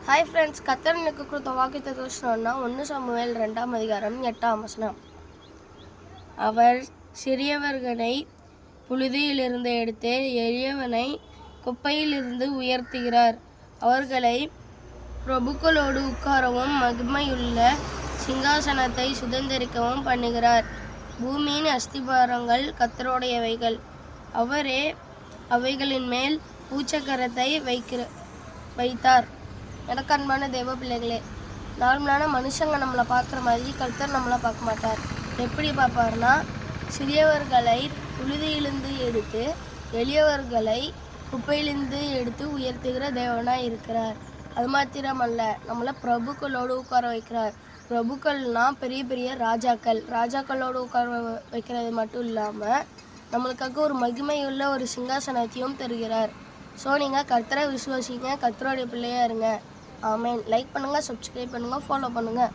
Hi friends, கர்த்தர் எனக்கு கொடுத்த வாக்குத்தத்தம் சொன்னா 1 சாமுவேல் 2ஆம் அதிகாரம் 8ஆம் வசனம். அவர் சிறியவர்களை புழுதியிலிருந்து எடுத்து எளியவனை குப்பையிலிருந்து உயர்த்துகிறார். அவர்களை பிரபுக்களோடு உட்காரவும் மகிமையுள்ள சிங்காசனத்தை சுதந்திரிக்கவும் பண்ணுகிறார். பூமியின் அஸ்திபாரங்கள் கர்த்தருடையவைகள், அவரே அவைகளின் மேல் பூச்சக்கரத்தை வைத்தார். எனக்கு அன்பான தெய்வ பிள்ளைகளே, நார்மலான மனுஷங்க நம்மளை பார்க்குற மாதிரி கர்த்தர் நம்மளை பார்க்க மாட்டார். எப்படி பார்ப்பார்னா, சிறியவர்களை புழுதியிலிருந்து எடுத்து எளியவர்களை குப்பையிலிருந்து எடுத்து உயர்த்துகிற தேவனாக இருக்கிறார். அது மாத்திரமல்ல, நம்மளை பிரபுக்களோடு உட்கார வைக்கிறார். பிரபுக்கள்னால் பெரிய பெரிய ராஜாக்களோடு உட்கார வைக்கிறது மட்டும் இல்லாமல் நம்மளுக்காக ஒரு மகிமையுள்ள ஒரு சிங்காசனத்தையும் தருகிறார். ஸோ நீங்கள் கர்த்தரை விசுவாசிங்க, கர்த்தருடைய பிள்ளையாக இருங்க. ஆமென். லைக் பண்ணுங்கள், சப்ஸ்கிரைப் பண்ணுங்கள், ஃபாலோ பண்ணுங்கள்.